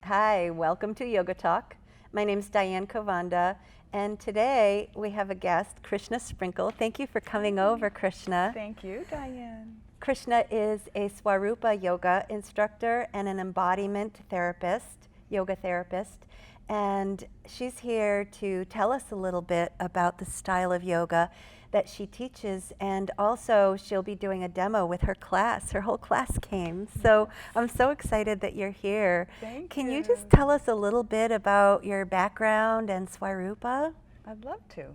Hi, welcome to Yoga Talk. My name is Diane Kovanda, and today we have a guest, Krishna Sprinkle. Thank you for coming over, Krishna. Thank you, Diane. Krishna is a Svaroopa yoga instructor and an embodiment therapist, yoga therapist, and she's here to tell us a little bit about the style of yoga that she teaches, and also she'll be doing a demo with her class. Her whole class came, so I'm so excited that you're here. Can you just tell us a little bit about your background and Svaroopa? I'd love to.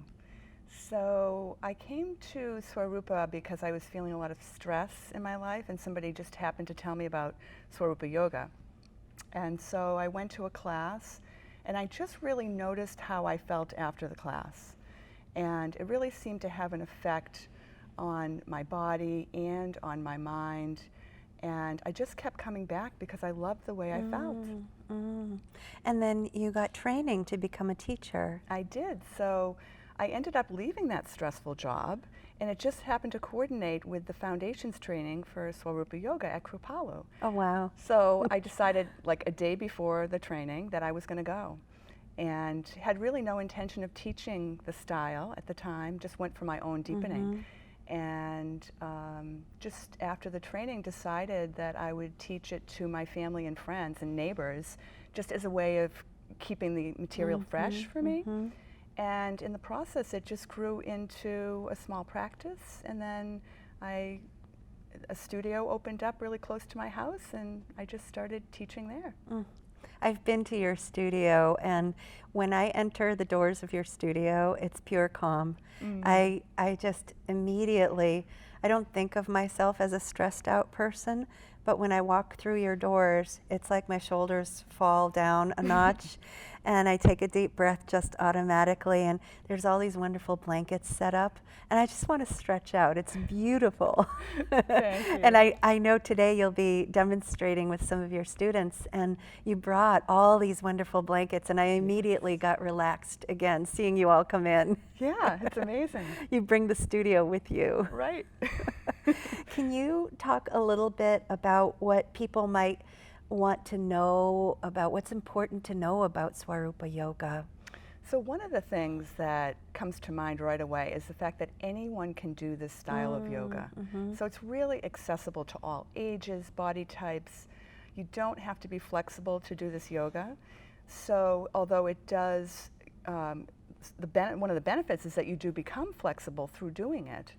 So I came to Svaroopa because I was feeling a lot of stress in my life, and somebody just happened to tell me about Svaroopa yoga. And so I went to a class, and I just really noticed how I felt after the class. And it really seemed to have an effect on my body and on my mind. And I just kept coming back because I loved the way I felt. And then you got training to become a teacher. I did. So I ended up leaving that stressful job, and it just happened to coordinate with the foundations training for Svaroopa Yoga at Kripalu. Oh, wow. So I decided like a day before the training that I was going to go, and had really no intention of teaching the style at the time, just went for my own deepening. And just after the training decided that I would teach it to my family and friends and neighbors, just as a way of keeping the material fresh for me. And in the process, it just grew into a small practice, and then a studio opened up really close to my house, and I just started teaching there. I've been to your studio, and when I enter the doors of your studio, it's pure calm. I just immediately, I don't think of myself as a stressed out person, but when I walk through your doors, it's like my shoulders fall down a notch, and I take a deep breath just automatically, and there's all these wonderful blankets set up, and I just want to stretch out. It's beautiful. Thank you. And I know today you'll be demonstrating with some of your students, and you brought all these wonderful blankets, and I immediately got relaxed again, seeing you all come in. Yeah, it's amazing. You bring the studio with you. Right. Can you talk a little bit about what people might want to know about, what's important to know about Svaroopa yoga? So one of the things that comes to mind right away is the fact that anyone can do this style of yoga. So it's really accessible to all ages, body types. You don't have to be flexible to do this yoga. So although it does, one of the benefits is that you do become flexible through doing it.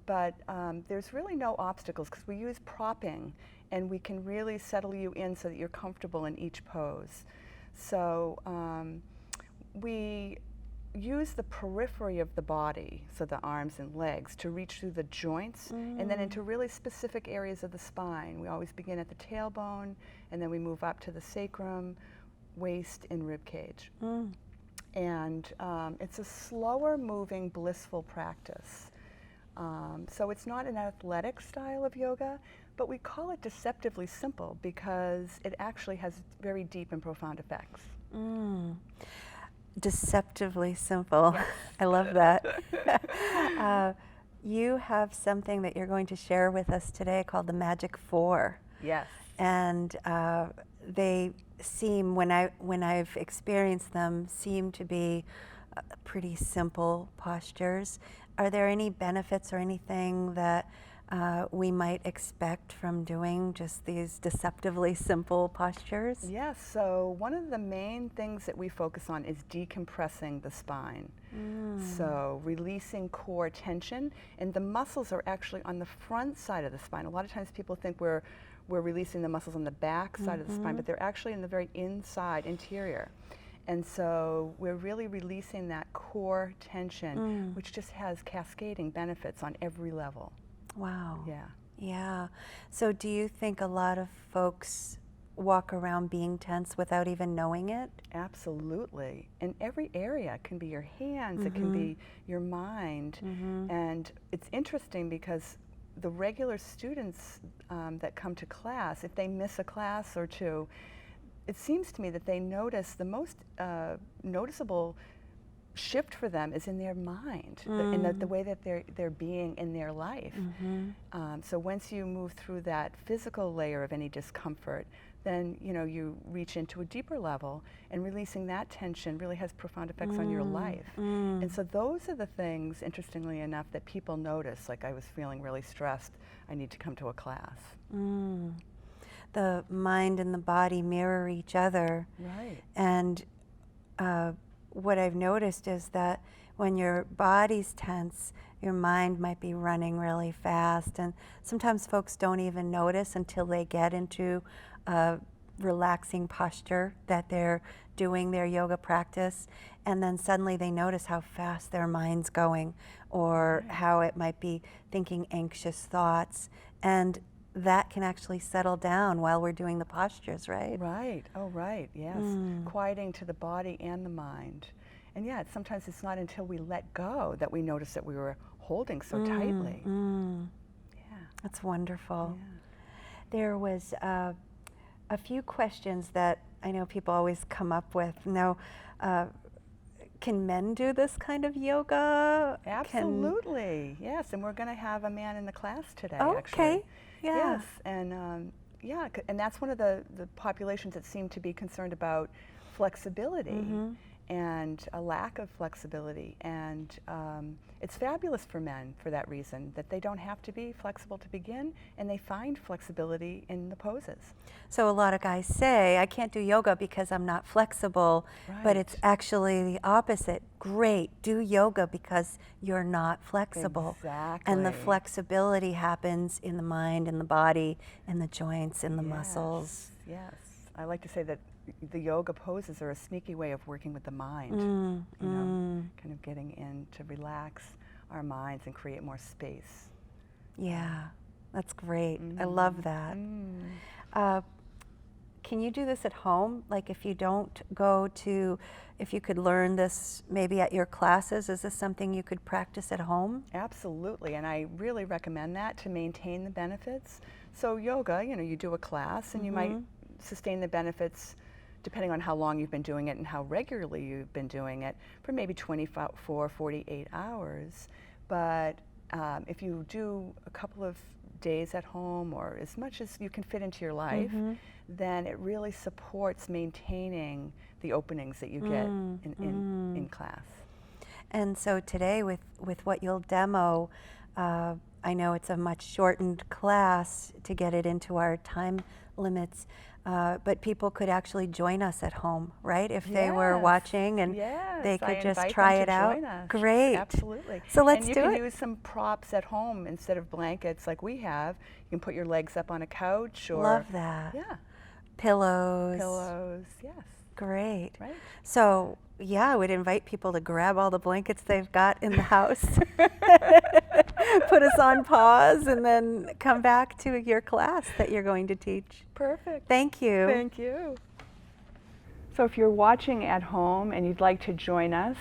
But there's really no obstacles because we use propping, and we can really settle you in so that you're comfortable in each pose. So we use the periphery of the body, so the arms and legs, to reach through the joints and then into really specific areas of the spine. We always begin at the tailbone, and then we move up to the sacrum, waist, and rib cage. And it's a slower moving, blissful practice. So it's not an athletic style of yoga, but we call it deceptively simple because it actually has very deep and profound effects. Deceptively simple. Yes. I love that. You have something that you're going to share with us today called the Magic Four. Yes. And they seem, when I've experienced them, seem to be pretty simple postures. Are there any benefits or anything that we might expect from doing just these deceptively simple postures? Yes, so one of the main things that we focus on is decompressing the spine. So releasing core tension, and the muscles are actually on the front side of the spine. A lot of times people think we're releasing the muscles on the back side of the spine, but they're actually in the very inside, interior. And so we're really releasing that core tension, which just has cascading benefits on every level. Wow. Yeah. Yeah. So do you think a lot of folks walk around being tense without even knowing it? Absolutely. In every area. It can be your hands, it can be your mind. And it's interesting because the regular students that come to class, if they miss a class or two, it seems to me that they notice the most noticeable shift for them is in their mind, in the way that they're being in their life. So once you move through that physical layer of any discomfort, then you reach into a deeper level, and releasing that tension really has profound effects on your life. And so those are the things, interestingly enough, that people notice. Like, I was feeling really stressed, I need to come to a class. The mind and the body mirror each other. Right. And what I've noticed is that when your body's tense, your mind might be running really fast. And sometimes folks don't even notice until they get into a relaxing posture that they're doing their yoga practice. And then suddenly they notice how fast their mind's going, or how it might be thinking anxious thoughts. And that can actually settle down while we're doing the postures, right? Right. Oh, right. Yes. Quieting to the body and the mind. And sometimes it's not until we let go that we notice that we were holding so tightly. Yeah. That's wonderful. Yeah. There was a few questions that I know people always come up with. Now, can men do this kind of yoga? Absolutely. Yes. And we're going to have a man in the class today, Okay. actually. Yeah. Yes. And and that's one of the populations that seem to be concerned about flexibility and a lack of flexibility. And it's fabulous for men for that reason, that they don't have to be flexible to begin, and they find flexibility in the poses. So a lot of guys say, I can't do yoga because I'm not flexible, but it's actually the opposite. Great, do yoga because you're not flexible. Exactly. And the flexibility happens in the mind, in the body, in the joints, in the muscles. Yes. I like to say that the yoga poses are a sneaky way of working with the mind, kind of getting in to relax our minds and create more space. Yeah, that's great. I love that. Can you do this at home? Like, if you don't go to, if you could learn this maybe at your classes, is this something you could practice at home? Absolutely, and I really recommend that to maintain the benefits. So yoga, you do a class and you might sustain the benefits depending on how long you've been doing it and how regularly you've been doing it, for maybe 24, 48 hours. But if you do a couple of days at home, or as much as you can fit into your life, then it really supports maintaining the openings that you get in class. And so today, with what you'll demo, I know it's a much shortened class to get it into our time limits, but people could actually join us at home, right? If they were watching, and they could just try it out. Great. Absolutely. So let's do it. And you can use some props at home instead of blankets like we have. You can put your legs up on a couch, or love that. Yeah. Pillows. Pillows. Yes. Great. Right. So I would invite people to grab all the blankets they've got in the house, put us on pause, and then come back to your class that you're going to teach. Perfect. Thank you. Thank you. So if you're watching at home and you'd like to join us,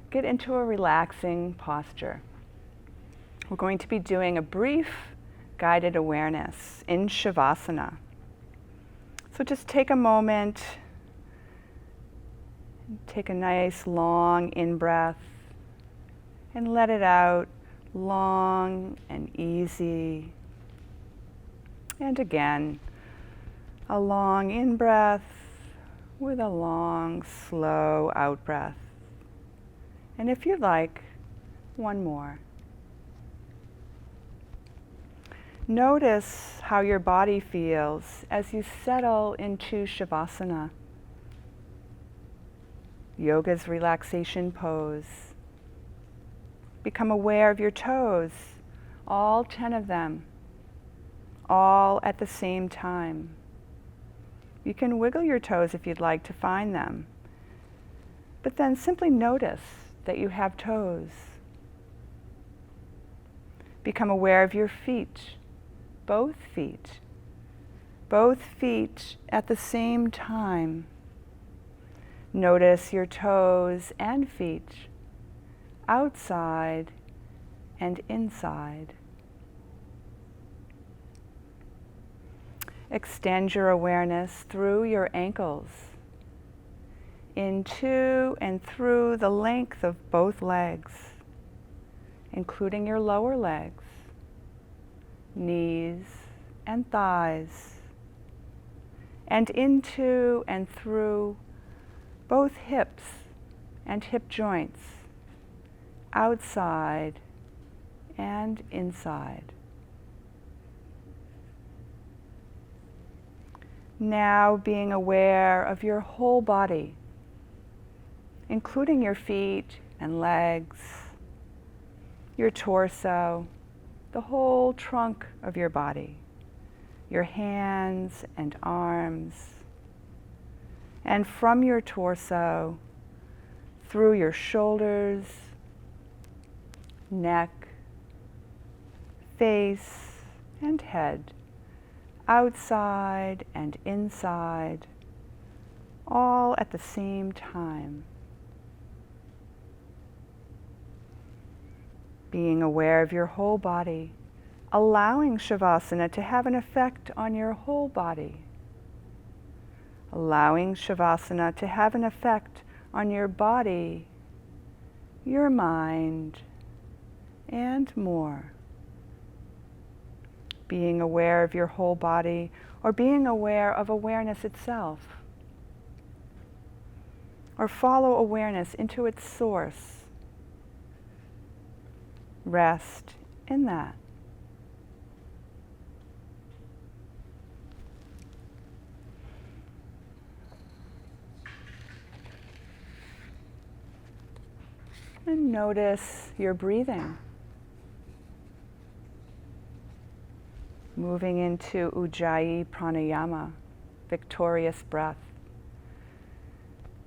get into a relaxing posture. We're going to be doing a brief guided awareness in Shavasana. So just take a moment. Take a nice long in-breath and let it out, long and easy. And again, a long in-breath with a long, slow out-breath. And if you'd like, one more. Notice how your body feels as you settle into Shavasana, yoga's relaxation pose. Become aware of your toes, all 10 of them, all at the same time. You can wiggle your toes if you'd like to find them, but then simply notice that you have toes. Become aware of your feet, both feet at the same time. Notice your toes and feet, outside and inside. Extend your awareness through your ankles, into and through the length of both legs, including your lower legs, knees and thighs, and into and through both hips and hip joints, outside and inside. Now being aware of your whole body, including your feet and legs, your torso, the whole trunk of your body, your hands and arms, and from your torso, through your shoulders, neck, face, and head, outside and inside, all at the same time. Being aware of your whole body, allowing Shavasana to have an effect on your whole body. Allowing Shavasana to have an effect on your body, your mind, and more. Being aware of your whole body, or being aware of awareness itself. Or follow awareness into its source. Rest in that. And notice your breathing. Moving into Ujjayi Pranayama, victorious breath.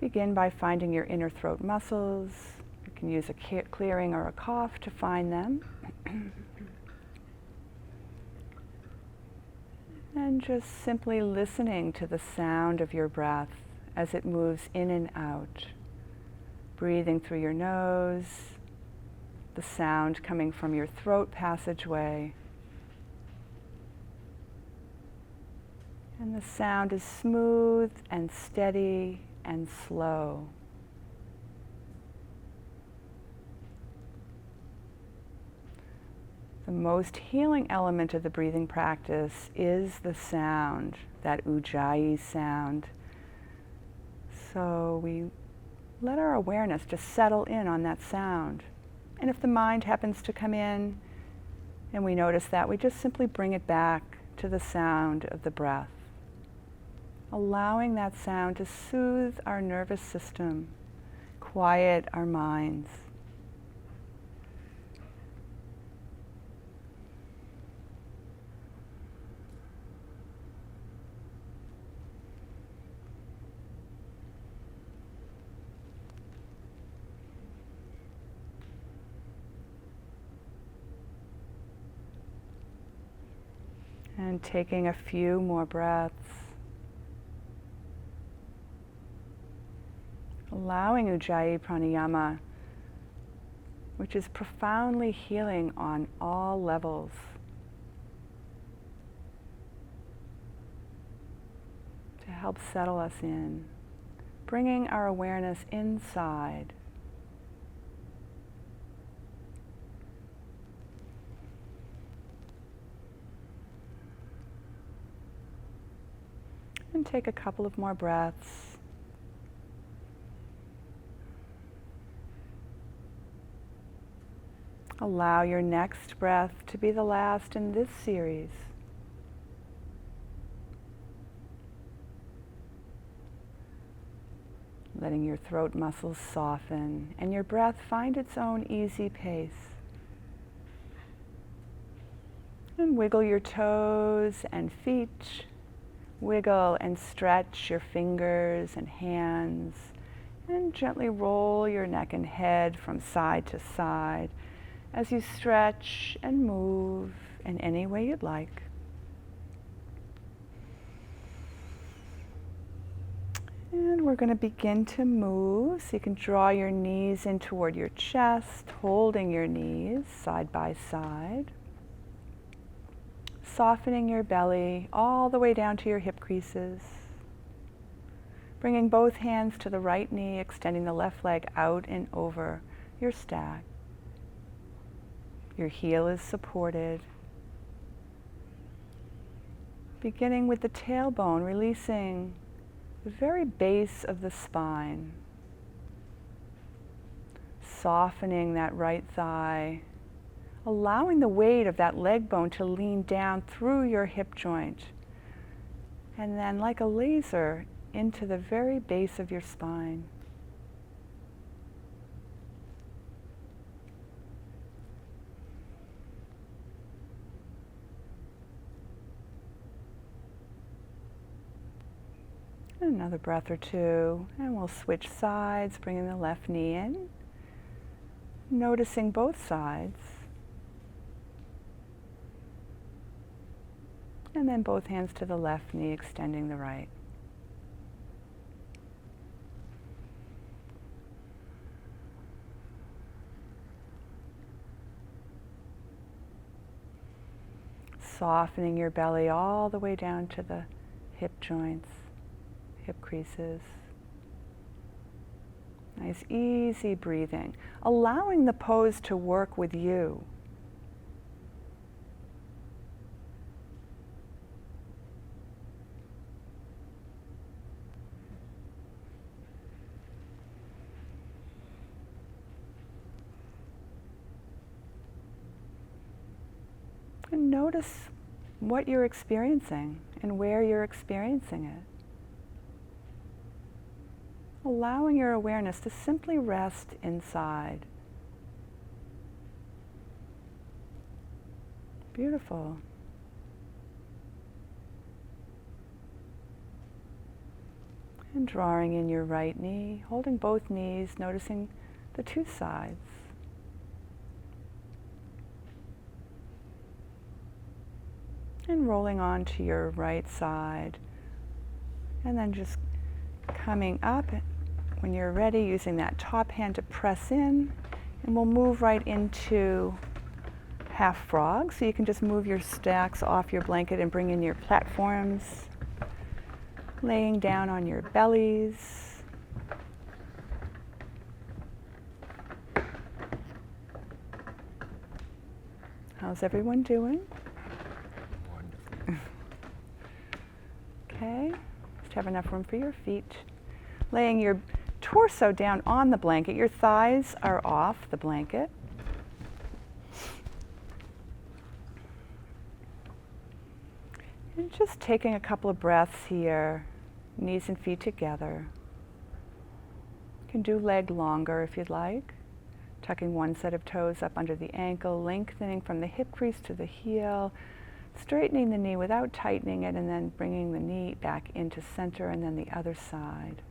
Begin by finding your inner throat muscles. You can use a clearing or a cough to find them. And just simply listening to the sound of your breath as it moves in and out. Breathing through your nose, the sound coming from your throat passageway. And the sound is smooth and steady and slow. The most healing element of the breathing practice is the sound, that Ujjayi sound. So we let our awareness just settle in on that sound. And if the mind happens to come in and we notice that, we just simply bring it back to the sound of the breath. Allowing that sound to soothe our nervous system, quiet our minds. And taking a few more breaths. Allowing Ujjayi Pranayama, which is profoundly healing on all levels. To help settle us in, bringing our awareness inside. And take a couple of more breaths. Allow your next breath to be the last in this series. Letting your throat muscles soften and your breath find its own easy pace. And wiggle your toes and feet. Wiggle and stretch your fingers and hands. And gently roll your neck and head from side to side as you stretch and move in any way you'd like. And we're going to begin to move, so you can draw your knees in toward your chest, holding your knees side by side. Softening your belly all the way down to your hip creases. Bringing both hands to the right knee, extending the left leg out and over your stack. Your heel is supported. Beginning with the tailbone, releasing the very base of the spine. Softening that right thigh. Allowing the weight of that leg bone to lean down through your hip joint. And then like a laser, into the very base of your spine. Another breath or two, and we'll switch sides, bringing the left knee in, noticing both sides, and then both hands to the left knee, extending the right. Softening your belly all the way down to the hip joints, hip creases. Nice, easy breathing. Allowing the pose to work with you. And notice what you're experiencing and where you're experiencing it. Allowing your awareness to simply rest inside. Beautiful. And drawing in your right knee, holding both knees, noticing the two sides. And rolling on to your right side. And then just coming up when you're ready, using that top hand to press in. And we'll move right into half frog. So you can just move your stacks off your blanket and bring in your platforms. Laying down on your bellies. How's everyone doing? Okay, just have enough room for your feet. Laying your torso down on the blanket. Your thighs are off the blanket. And just taking a couple of breaths here, knees and feet together. You can do leg longer if you'd like. Tucking one set of toes up under the ankle, lengthening from the hip crease to the heel. Straightening the knee without tightening it, and then bringing the knee back into center, and then the other side.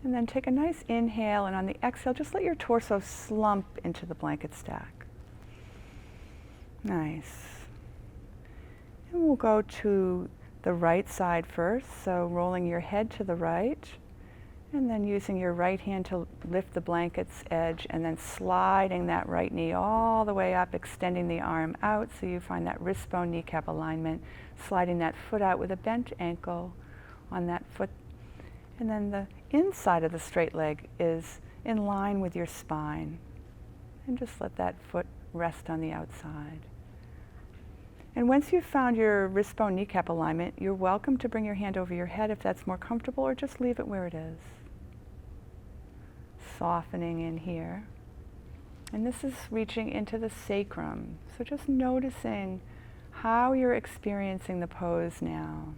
And then take a nice inhale, and on the exhale, just let your torso slump into the blanket stack. Nice. And we'll go to the right side first, so rolling your head to the right. And then using your right hand to lift the blanket's edge, and then sliding that right knee all the way up, extending the arm out so you find that wrist bone kneecap alignment, sliding that foot out with a bent ankle on that foot. And then the inside of the straight leg is in line with your spine. And just let that foot rest on the outside. And once you've found your wrist bone kneecap alignment, you're welcome to bring your hand over your head if that's more comfortable, or just leave it where it is. Softening in here. And this is reaching into the sacrum. So just noticing how you're experiencing the pose now.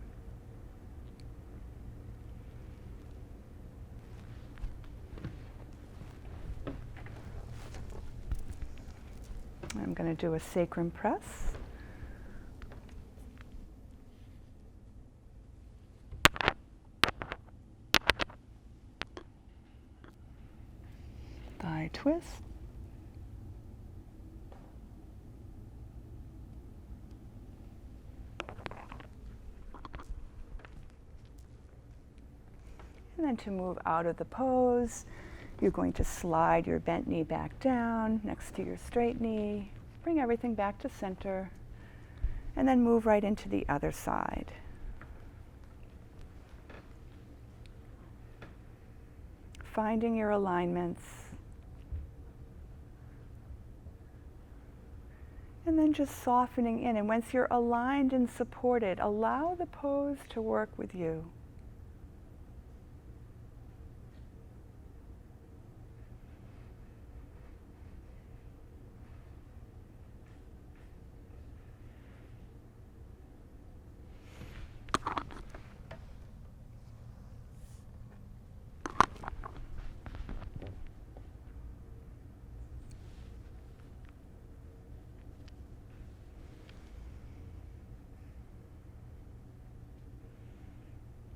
I'm going to do a sacrum press. Thigh twist. And then to move out of the pose, you're going to slide your bent knee back down next to your straight knee. Bring everything back to center. And then move right into the other side. Finding your alignments. And then just softening in. And once you're aligned and supported, allow the pose to work with you.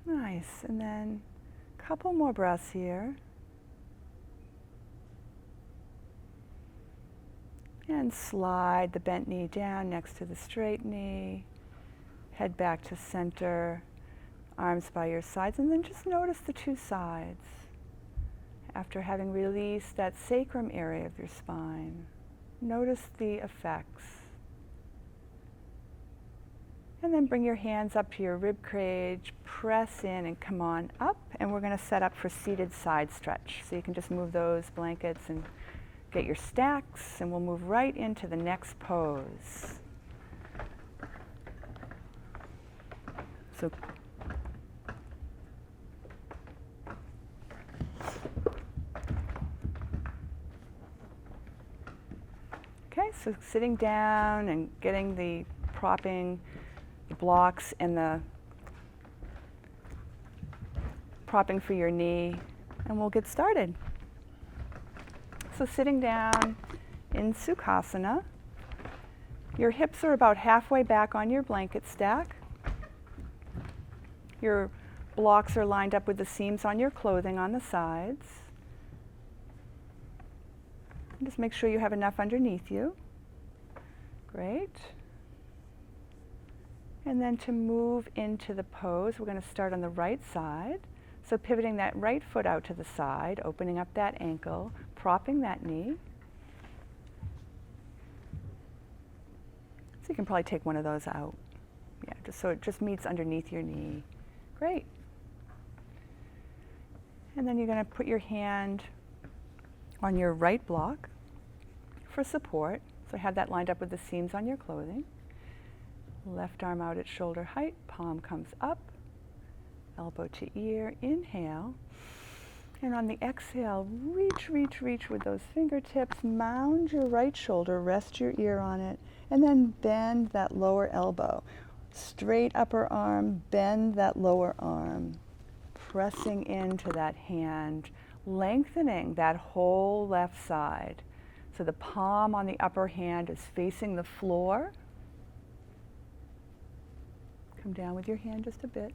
Nice, and then a couple more breaths here. And slide the bent knee down next to the straight knee. Head back to center, arms by your sides, and then just notice the two sides. After having released that sacrum area of your spine, notice the effects. And then bring your hands up to your rib cage, press in and come on up. And we're going to set up for seated side stretch. So you can just move those blankets and get your stacks, and we'll move right into the next pose. So okay, so sitting down and getting the propping, the blocks and the propping for your knee, and we'll get started. So sitting down in Sukhasana, your hips are about halfway back on your blanket stack. Your blocks are lined up with the seams on your clothing on the sides. And just make sure you have enough underneath you. Great. And then to move into the pose, we're going to start on the right side. So pivoting that right foot out to the side, opening up that ankle, propping that knee. So you can probably take one of those out. Yeah, just so it just meets underneath your knee. Great. And then you're going to put your hand on your right block for support. So have that lined up with the seams on your clothing. Left arm out at shoulder height, palm comes up, elbow to ear, inhale. And on the exhale, reach, reach, reach with those fingertips, mound your right shoulder, rest your ear on it, and then bend that lower elbow. Straight upper arm, bend that lower arm, pressing into that hand, lengthening that whole left side. So the palm on the upper hand is facing the floor. Come down with your hand just a bit.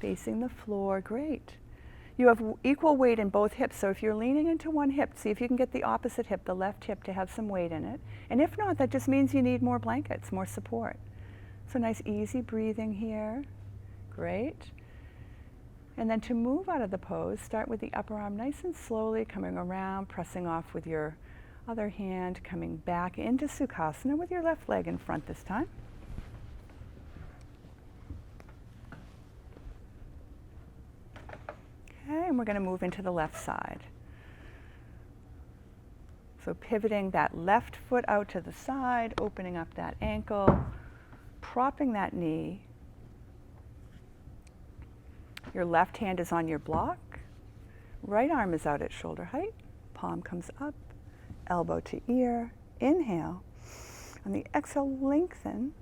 Facing the floor, great. You have equal weight in both hips, so if you're leaning into one hip, see if you can get the opposite hip, the left hip, to have some weight in it. And if not, that just means you need more blankets, more support. So nice easy breathing here. Great. And then to move out of the pose, start with the upper arm nice and slowly, coming around, pressing off with your other hand, coming back into Sukhasana with your left leg in front this time. Okay, and we're going to move into the left side. So pivoting that left foot out to the side, opening up that ankle, propping that knee. Your left hand is on your block. Right arm is out at shoulder height. Palm comes up, elbow to ear. Inhale. On the exhale, lengthen.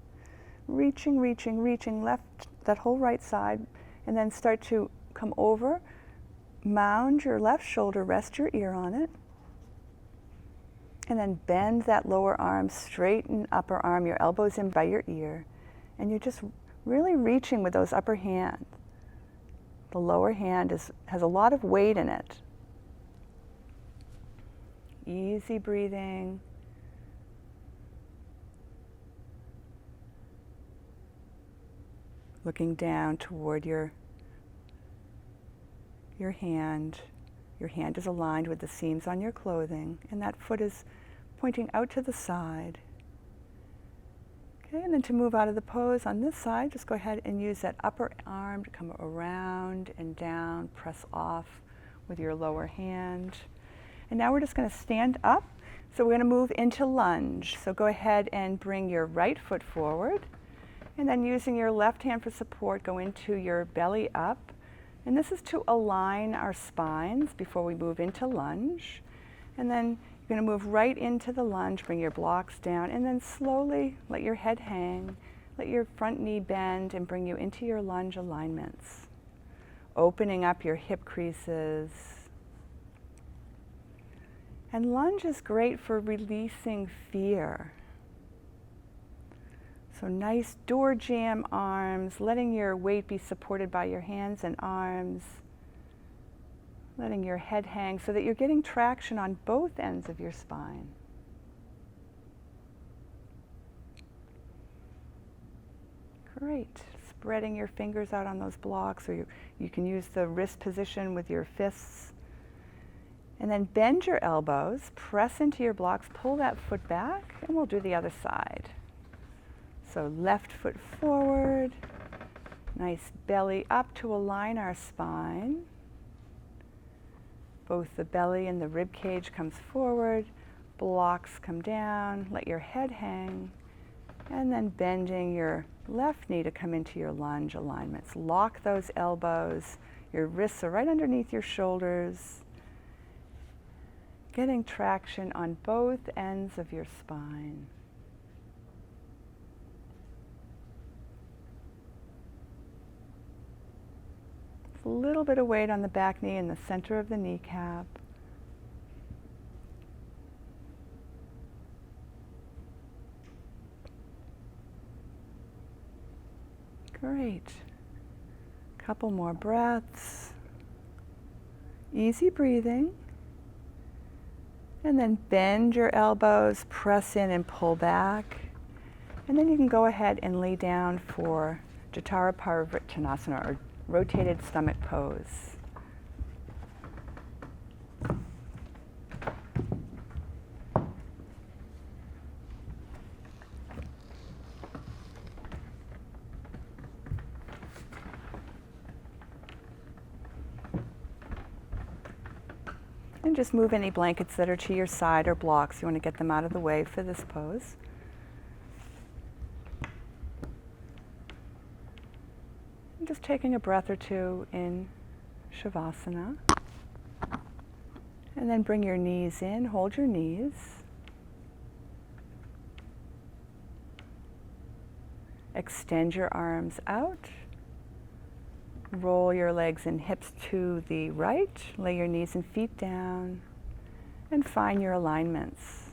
Reaching, reaching, reaching left, that whole right side. And then start to come over. Mound your left shoulder, rest your ear on it. And then bend that lower arm, straighten upper arm, your elbows in by your ear. And you're just really reaching with those upper hands. The lower hand has a lot of weight in it. Easy breathing. Looking down toward your hand. Your hand is aligned with the seams on your clothing, and that foot is pointing out to the side. Okay, and then to move out of the pose on this side, just go ahead and use that upper arm to come around and down, press off with your lower hand. And now we're just going to stand up. So we're going to move into lunge. So go ahead and bring your right foot forward. And then using your left hand for support, go into your belly up. And this is to align our spines before we move into lunge. And then you're going to move right into the lunge, bring your blocks down, and then slowly let your head hang, let your front knee bend, and bring you into your lunge alignments. Opening up your hip creases. And lunge is great for releasing fear. So nice door jamb arms, letting your weight be supported by your hands and arms, letting your head hang so that you're getting traction on both ends of your spine. Great. Spreading your fingers out on those blocks, or you can use the wrist position with your fists. And then bend your elbows, press into your blocks, pull that foot back, and we'll do the other side. So left foot forward, nice belly up to align our spine. Both the belly and the rib cage comes forward, blocks come down, let your head hang, and then bending your left knee to come into your lunge alignments. Lock those elbows, your wrists are right underneath your shoulders, getting traction on both ends of your spine. A little bit of weight on the back knee in the center of the kneecap. Great. Couple more breaths. Easy breathing. And then bend your elbows, press in and pull back. And then you can go ahead and lay down for Jatara Parivritanasana, or rotated stomach pose. And just move any blankets that are to your side or blocks. You want to get them out of the way for this pose. And just taking a breath or two in Shavasana. And then bring your knees in, hold your knees. Extend your arms out. Roll your legs and hips to the right. Lay your knees and feet down. And find your alignments.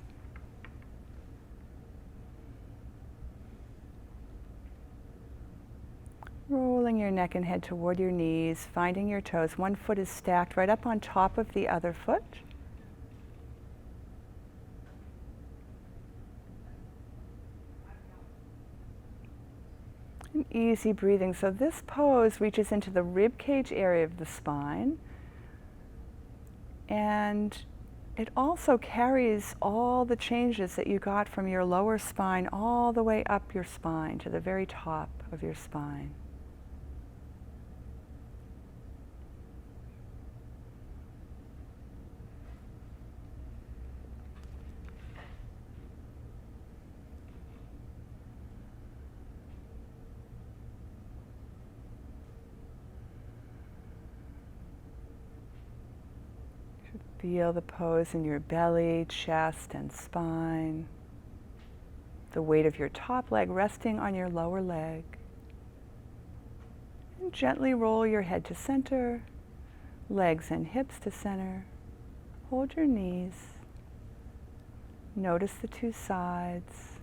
Rolling your neck and head toward your knees, finding your toes. One foot is stacked right up on top of the other foot. And easy breathing. So this pose reaches into the rib cage area of the spine. And it also carries all the changes that you got from your lower spine all the way up your spine to the very top of your spine. Feel the pose in your belly, chest, and spine. The weight of your top leg resting on your lower leg. And gently roll your head to center, legs and hips to center. Hold your knees. Notice the two sides.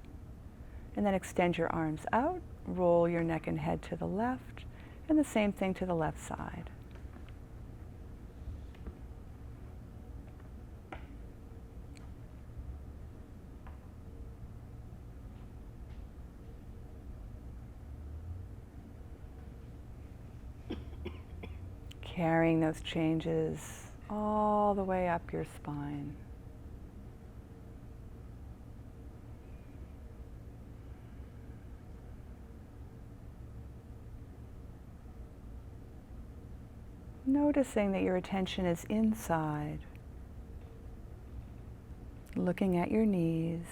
And then extend your arms out. Roll your neck and head to the left. And the same thing to the left side. Carrying those changes all the way up your spine. Noticing that your attention is inside, looking at your knees.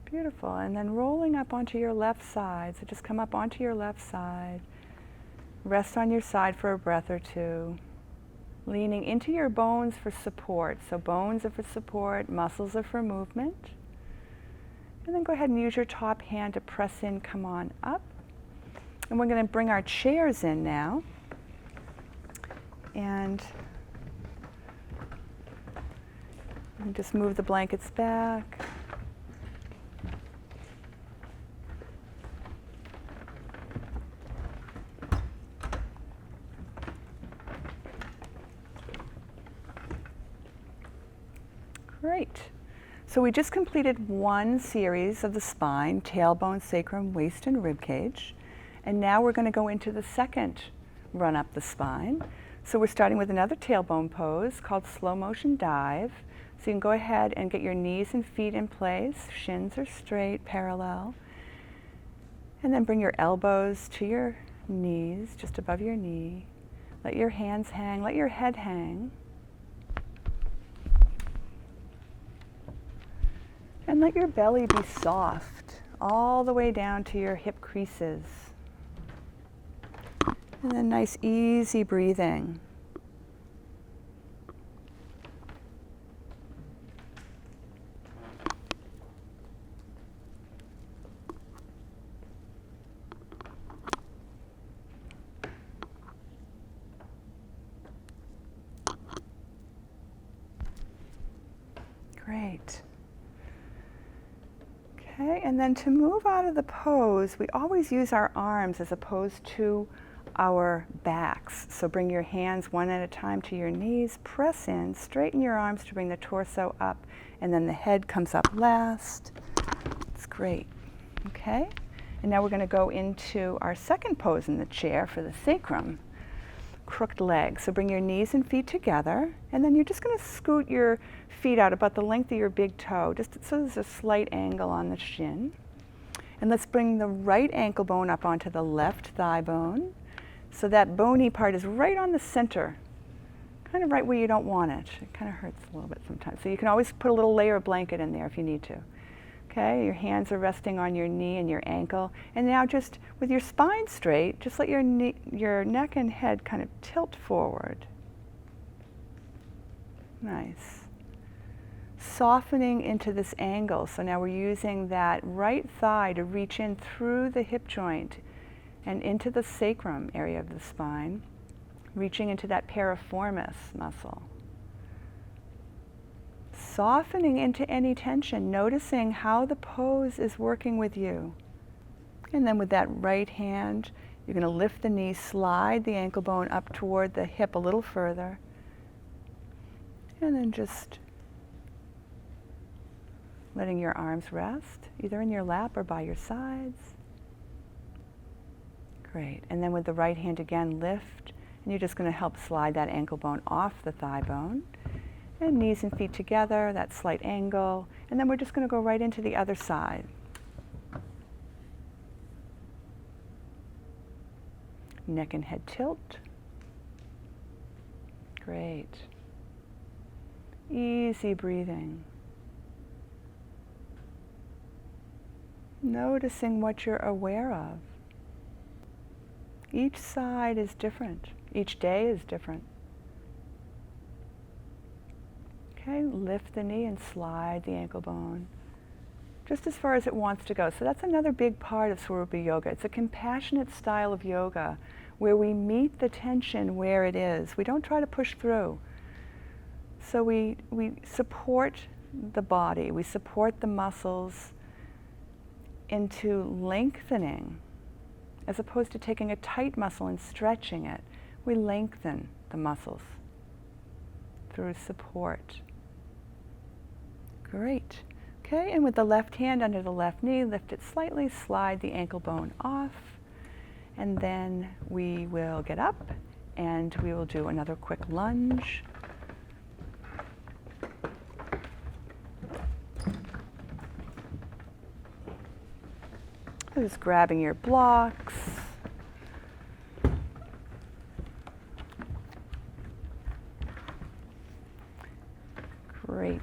Beautiful. And then rolling up onto your left side. So just come up onto your left side. Rest on your side for a breath or two. Leaning into your bones for support. So bones are for support, muscles are for movement. And then go ahead and use your top hand to press in, come on up. And we're going to bring our chairs in now. And just move the blankets back. Great. So we just completed one series of the spine, tailbone, sacrum, waist, and rib cage. And now we're going to go into the second run up the spine. So we're starting with another tailbone pose called slow motion dive. So you can go ahead and get your knees and feet in place. Shins are straight, parallel. And then bring your elbows to your knees, just above your knee. Let your hands hang, let your head hang. And let your belly be soft, all the way down to your hip creases. And then nice, easy breathing. Great. Okay, and then to move out of the pose, we always use our arms as opposed to our backs. So bring your hands one at a time to your knees, press in, straighten your arms to bring the torso up, and then the head comes up last. It's great. Okay, and now we're going to go into our second pose in the chair for the sacrum. Crooked legs. So bring your knees and feet together, and then you're just going to scoot your feet out about the length of your big toe, just so there's a slight angle on the shin. And let's bring the right ankle bone up onto the left thigh bone. So that bony part is right on the center, kind of right where you don't want it. It kind of hurts a little bit sometimes. So you can always put a little layer of blanket in there if you need to. Okay, your hands are resting on your knee and your ankle. And now just with your spine straight, just let your neck and head kind of tilt forward. Nice. Softening into this angle. So now we're using that right thigh to reach in through the hip joint and into the sacrum area of the spine, reaching into that piriformis muscle. Softening into any tension, noticing how the pose is working with you. And then with that right hand, you're going to lift the knee, slide the ankle bone up toward the hip a little further. And then just letting your arms rest, either in your lap or by your sides. Great. And then with the right hand again, lift, and you're just going to help slide that ankle bone off the thigh bone. And knees and feet together, that slight angle. And then we're just going to go right into the other side. Neck and head tilt. Great. Easy breathing. Noticing what you're aware of. Each side is different. Each day is different. Okay, lift the knee and slide the ankle bone just as far as it wants to go. So that's another big part of Svaroopa Yoga. It's a compassionate style of yoga where we meet the tension where it is. We don't try to push through. So we support the body, we support the muscles into lengthening as opposed to taking a tight muscle and stretching it. We lengthen the muscles through support. Great. Okay, and with the left hand under the left knee, lift it slightly, slide the ankle bone off, and then we will get up and we will do another quick lunge. So just grabbing your blocks. Great.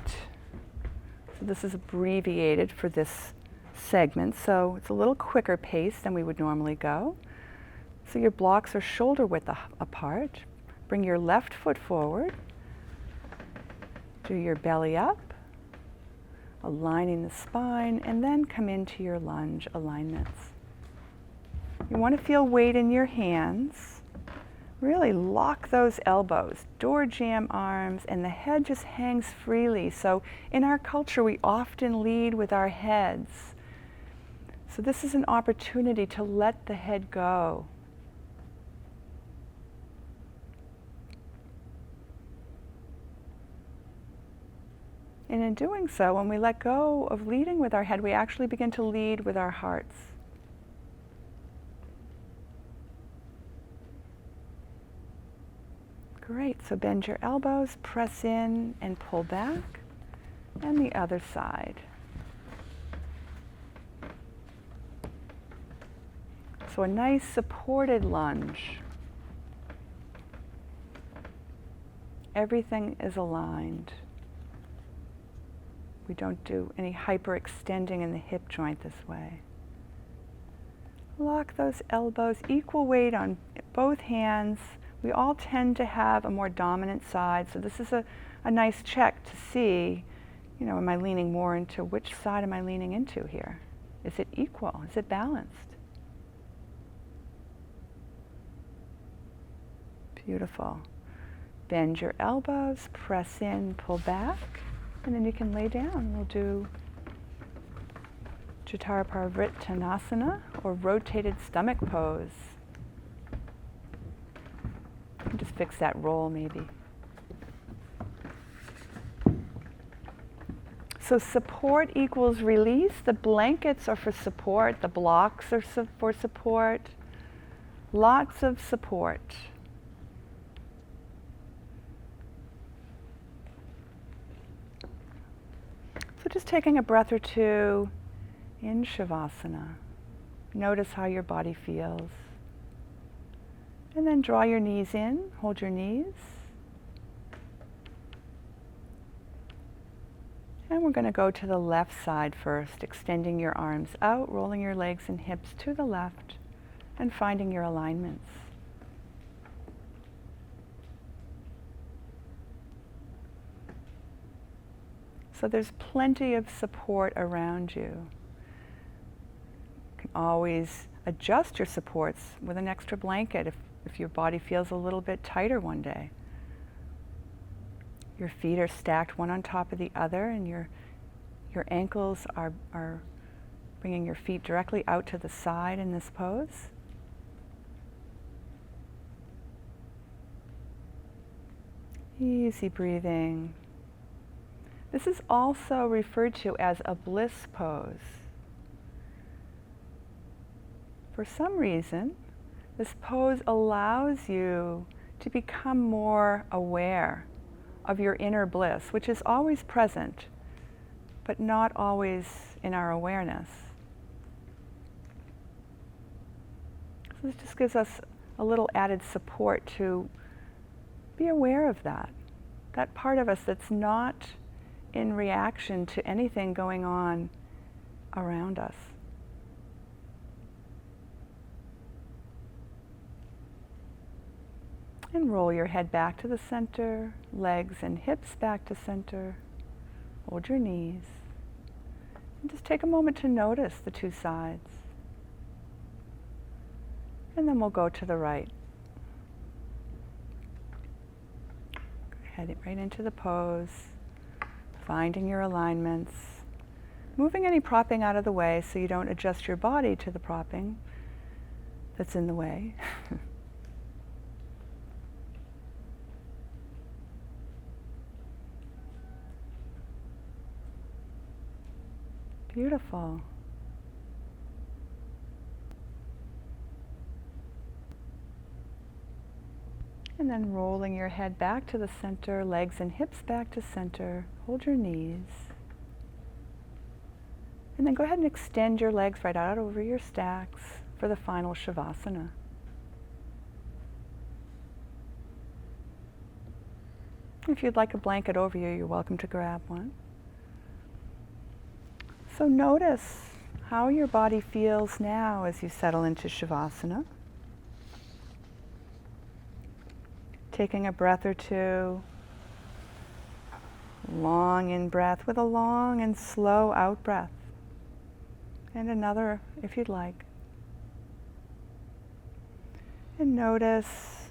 So this is abbreviated for this segment, so it's a little quicker pace than we would normally go. So your blocks are shoulder width apart. Bring your left foot forward. Do your belly up, aligning the spine, and then come into your lunge alignments. You want to feel weight in your hands. Really lock those elbows, door jam arms, and the head just hangs freely. So in our culture, we often lead with our heads. So this is an opportunity to let the head go. And in doing so, when we let go of leading with our head, we actually begin to lead with our hearts. Great, so bend your elbows, press in and pull back, and the other side. So a nice supported lunge. Everything is aligned. We don't do any hyperextending in the hip joint this way. Lock those elbows, equal weight on both hands. We all tend to have a more dominant side, so this is a nice check to see, am I leaning more into, which side am I leaning into here? Is it equal? Is it balanced? Beautiful. Bend your elbows, press in, pull back. And then you can lay down. We'll do Jataraparvrittanasana, or rotated stomach pose. Just fix that roll maybe. So support equals release. The blankets are for support. The blocks are for support. Lots of support. So just taking a breath or two in Shavasana. Notice how your body feels. And then draw your knees in, hold your knees. And we're going to go to the left side first, extending your arms out, rolling your legs and hips to the left, and finding your alignments. So there's plenty of support around you. You can always adjust your supports with an extra blanket if your body feels a little bit tighter one day. Your feet are stacked one on top of the other, and your ankles are bringing your feet directly out to the side in this pose. Easy breathing. This is also referred to as a bliss pose. For some reason, this pose allows you to become more aware of your inner bliss, which is always present, but not always in our awareness. So this just gives us a little added support to be aware of that part of us that's not in reaction to anything going on around us. And roll your head back to the center, legs and hips back to center. Hold your knees. And just take a moment to notice the two sides. And then we'll go to the right. Head right into the pose. Finding your alignments, moving any propping out of the way so you don't adjust your body to the propping that's in the way. Beautiful. And then rolling your head back to the center, legs and hips back to center. Hold your knees. And then go ahead and extend your legs right out over your stacks for the final Shavasana. If you'd like a blanket over you, you're welcome to grab one. So notice how your body feels now as you settle into Shavasana. Taking a breath or two. Long in-breath with a long and slow out-breath. And another if you'd like. And notice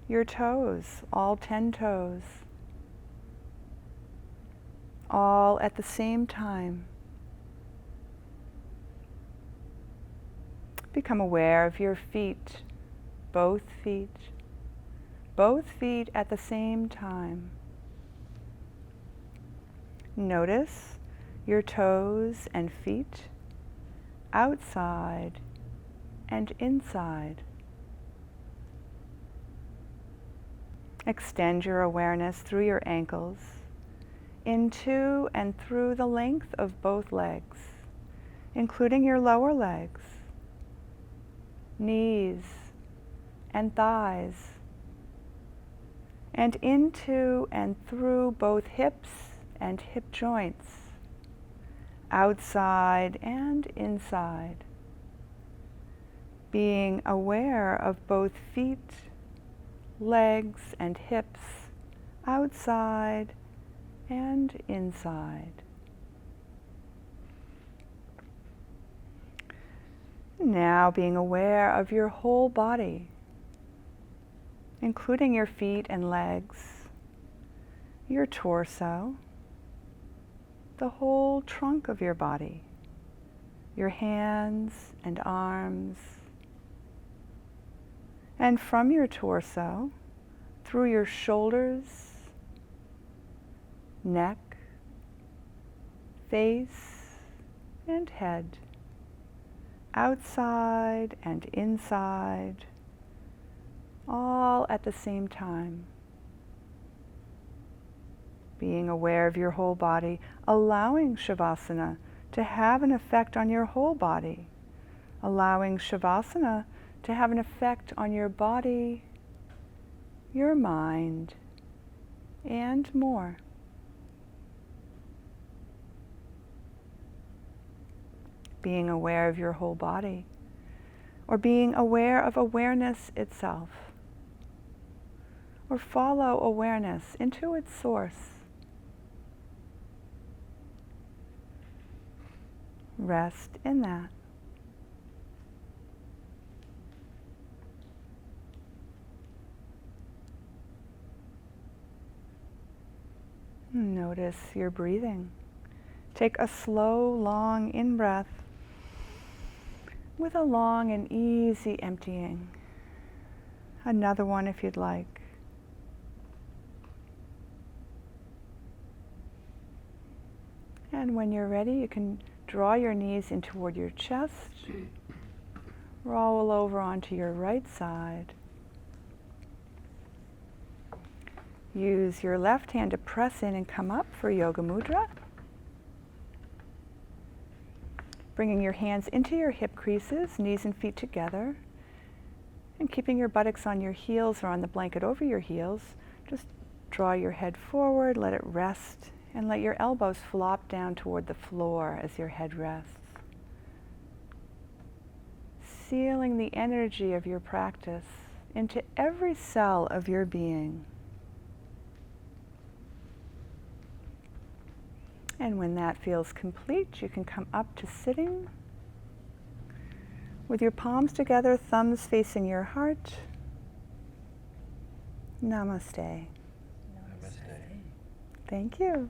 your toes, all 10 toes, all at the same time. Become aware of your feet, both feet at the same time. Notice your toes and feet outside and inside. Extend your awareness through your ankles, into and through the length of both legs, including your lower legs, knees and thighs, and into and through both hips and hip joints, outside and inside, being aware of both feet, legs, and hips, outside and inside. Now being aware of your whole body, including your feet and legs, your torso, the whole trunk of your body, your hands and arms, and from your torso, through your shoulders, neck, face, and head, outside and inside, all at the same time. Being aware of your whole body, allowing Shavasana to have an effect on your whole body, allowing Shavasana to have an effect on your body, your mind, and more. Being aware of your whole body, or being aware of awareness itself, or follow awareness into its source. Rest in that. Notice your breathing. Take a slow, long in-breath with a long and easy emptying. Another one if you'd like. And when you're ready, you can draw your knees in toward your chest. Roll over onto your right side. Use your left hand to press in and come up for Yoga Mudra. Bringing your hands into your hip creases, knees and feet together. And keeping your buttocks on your heels or on the blanket over your heels. Just draw your head forward, let it rest, and let your elbows flop down toward the floor as your head rests. Sealing the energy of your practice into every cell of your being. And when that feels complete, you can come up to sitting with your palms together, thumbs facing your heart. Namaste. Namaste. Thank you.